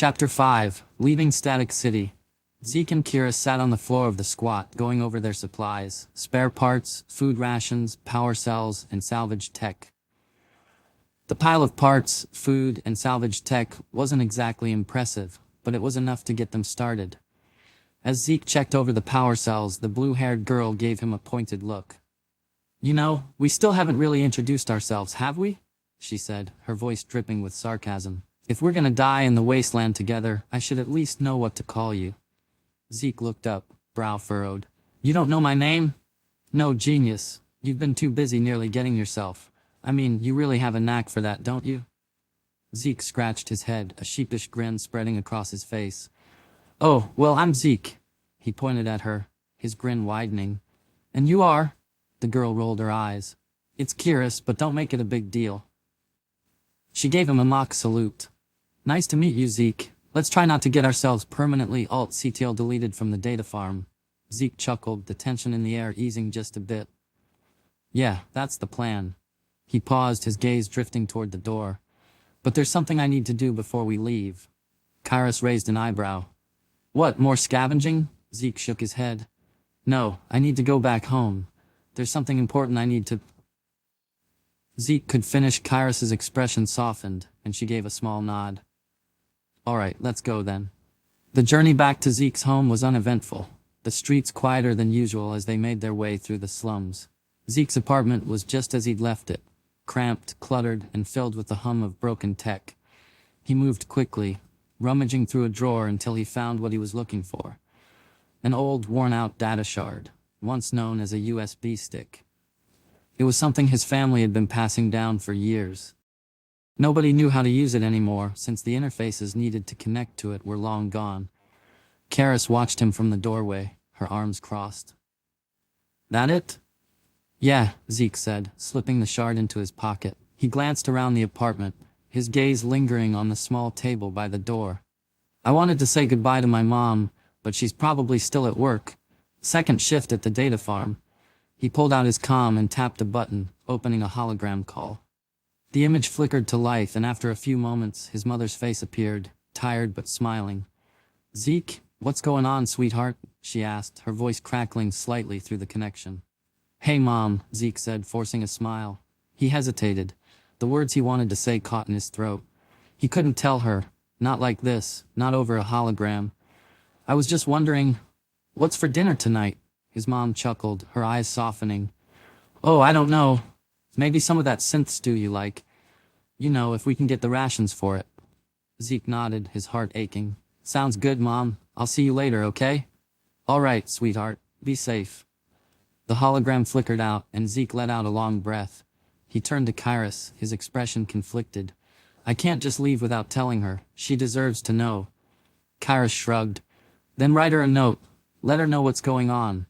Chapter 5, Leaving Static City. Zeke and Kyris sat on the floor of the squat, going over their supplies, spare parts, food rations, power cells, and salvage tech. The pile of parts, food, and salvage tech wasn't exactly impressive, but it was enough to get them started. As Zeke checked over the power cells, the blue-haired girl gave him a pointed look. "You know, we still haven't really introduced ourselves, have we?" she said, her voice dripping with sarcasm. "If we're gonna die in the wasteland together, I should at least know what to call you." Zeke looked up, brow furrowed. "You don't know my name?" "No, genius. You've been too busy nearly getting yourself. I mean, you really have a knack for that, don't you?" Zeke scratched his head, a sheepish grin spreading across his face. "Oh, well, I'm Zeke." He pointed at her, his grin widening. "And you are?" The girl rolled her eyes. "It's Kyris, but don't make it a big deal." She gave him a mock salute. "Nice to meet you, Zeke. Let's try not to get ourselves permanently Alt-CTL deleted from the data farm." Zeke chuckled, the tension in the air easing just a bit. "Yeah, that's the plan." He paused, his gaze drifting toward the door. "But there's something I need to do before we leave." Kyris raised an eyebrow. "What, more scavenging?" Zeke shook his head. "No, I need to go back home. There's something important I need to—" Zeke could finish. Kyris's expression softened, and she gave a small nod. "All right, let's go then." The journey back to Zeke's home was uneventful, the streets quieter than usual as they made their way through the slums. Zeke's apartment was just as he'd left it, cramped, cluttered, and filled with the hum of broken tech. He moved quickly, rummaging through a drawer until he found what he was looking for. An old, worn-out data shard, once known as a USB stick. It was something his family had been passing down for years. Nobody knew how to use it anymore, since the interfaces needed to connect to it were long gone. Kyris watched him from the doorway, her arms crossed. "That it?" "Yeah," Zeke said, slipping the shard into his pocket. He glanced around the apartment, his gaze lingering on the small table by the door. "I wanted to say goodbye to my mom, but she's probably still at work. Second shift at the data farm." He pulled out his comm and tapped a button, opening a hologram call. The image flickered to life, and after a few moments, his mother's face appeared, tired but smiling. "Zeke, what's going on, sweetheart?" she asked, her voice crackling slightly through the connection. "Hey, Mom," Zeke said, forcing a smile. He hesitated. The words he wanted to say caught in his throat. He couldn't tell her. Not like this, not over a hologram. "I was just wondering, what's for dinner tonight?" His mom chuckled, her eyes softening. "Oh, I don't know. Maybe some of that synth stew you like. You know, if we can get the rations for it." Zeke nodded, his heart aching. "Sounds good, Mom. I'll see you later, okay?" "All right, sweetheart. Be safe." The hologram flickered out, and Zeke let out a long breath. He turned to Kyris, his expression conflicted. "I can't just leave without telling her. She deserves to know." Kyris shrugged. "Then write her a note. Let her know what's going on."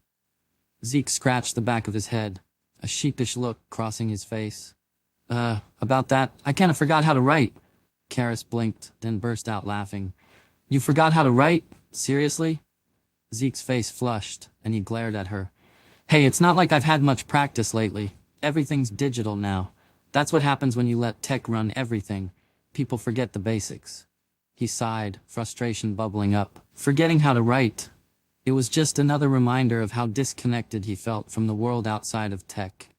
Zeke scratched the back of his head, a sheepish look crossing his face. About that, I kinda forgot how to write." Kyris blinked, then burst out laughing. "You forgot how to write? Seriously?" Zeke's face flushed, and he glared at her. "Hey, it's not like I've had much practice lately. Everything's digital now. That's what happens when you let tech run everything. People forget the basics." He sighed, frustration bubbling up. Forgetting how to write. It was just another reminder of how disconnected he felt from the world outside of tech.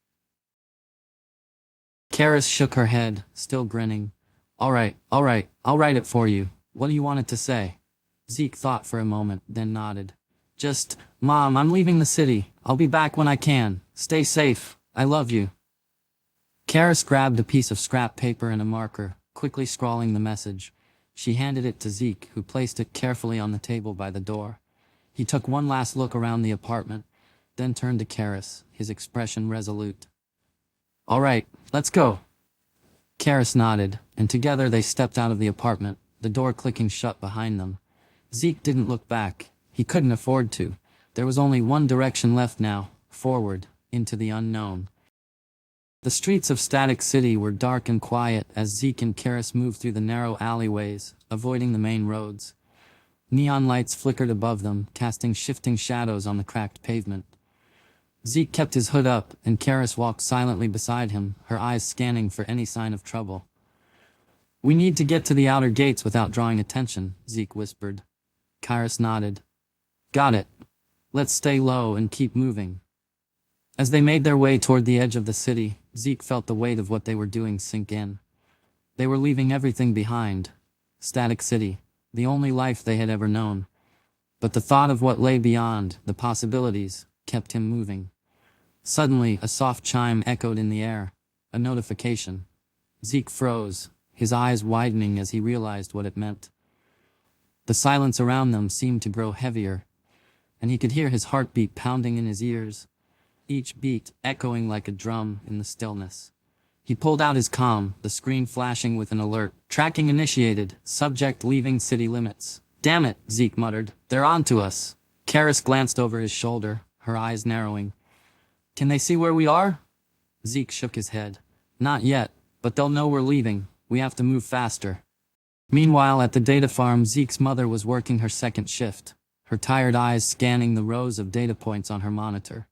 Kyris shook her head, still grinning. All right, I'll write it for you. What do you want it to say?" Zeke thought for a moment, then nodded. "Just, Mom, I'm leaving the city. I'll be back when I can. Stay safe. I love you." Kyris grabbed a piece of scrap paper and a marker, quickly scrawling the message. She handed it to Zeke, who placed it carefully on the table by the door. He took one last look around the apartment, then turned to Kyris, his expression resolute. "All right, let's go." Kyris nodded, and together they stepped out of the apartment, the door clicking shut behind them. Zeke didn't look back. He couldn't afford to. There was only one direction left now, forward, into the unknown. The streets of Static City were dark and quiet as Zeke and Kyris moved through the narrow alleyways, avoiding the main roads. Neon lights flickered above them, casting shifting shadows on the cracked pavement. Zeke kept his hood up, and Kyris walked silently beside him, her eyes scanning for any sign of trouble. We need to get to the outer gates without drawing attention, Zeke whispered. Kyris nodded. Got it. Let's stay low and keep moving. As they made their way toward the edge of the city, Zeke felt the weight of what they were doing sink in. They were leaving everything behind. Static City, the only life they had ever known. But the thought of what lay beyond, the possibilities, kept him moving. Suddenly, a soft chime echoed in the air. A notification. Zeke froze, his eyes widening as he realized what it meant. The silence around them seemed to grow heavier, and he could hear his heartbeat pounding in his ears, each beat echoing like a drum in the stillness. He pulled out his comm, the screen flashing with an alert. Tracking initiated, subject leaving city limits. Damn it, Zeke muttered. They're on to us. Kyris glanced over his shoulder, her eyes narrowing. Can they see where we are? Zeke shook his head. Not yet, but they'll know we're leaving. We have to move faster. Meanwhile, at the data farm, Zeke's mother was working her second shift, her tired eyes scanning the rows of data points on her monitor.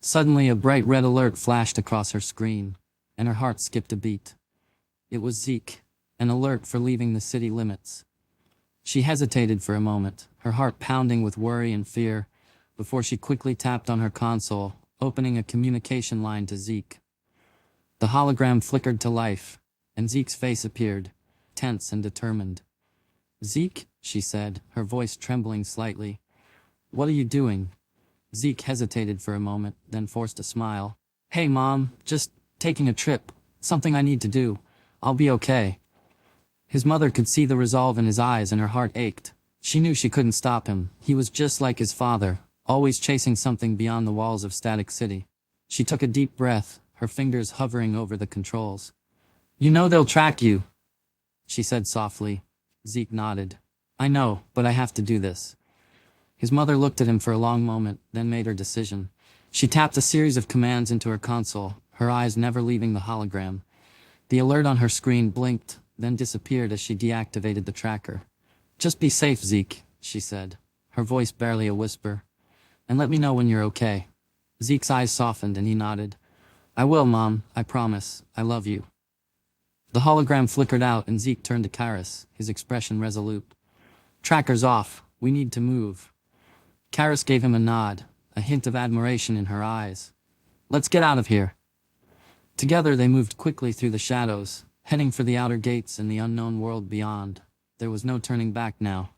Suddenly, a bright red alert flashed across her screen, and her heart skipped a beat. It was Zeke, an alert for leaving the city limits. She hesitated for a moment, her heart pounding with worry and fear, before she quickly tapped on her console, opening a communication line to Zeke. The hologram flickered to life, and Zeke's face appeared, tense and determined. Zeke, she said, her voice trembling slightly. What are you doing? Zeke hesitated for a moment, then forced a smile. Hey, Mom, just taking a trip. Something I need to do. I'll be okay. His mother could see the resolve in his eyes and her heart ached. She knew she couldn't stop him. He was just like his father, always chasing something beyond the walls of Static City. She took a deep breath, her fingers hovering over the controls. You know they'll track you, she said softly. Zeke nodded. I know, but I have to do this. His mother looked at him for a long moment, then made her decision. She tapped a series of commands into her console, her eyes never leaving the hologram. The alert on her screen blinked, then disappeared as she deactivated the tracker. Just be safe, Zeke, she said, her voice barely a whisper. And let me know when you're okay. Zeke's eyes softened and he nodded. I will, Mom, I promise. I love you. The hologram flickered out and Zeke turned to Kyris, his expression resolute. Tracker's off. We need to move. Kyris gave him a nod, a hint of admiration in her eyes. Let's get out of here. Together they moved quickly through the shadows, heading for the outer gates and the unknown world beyond. There was no turning back now.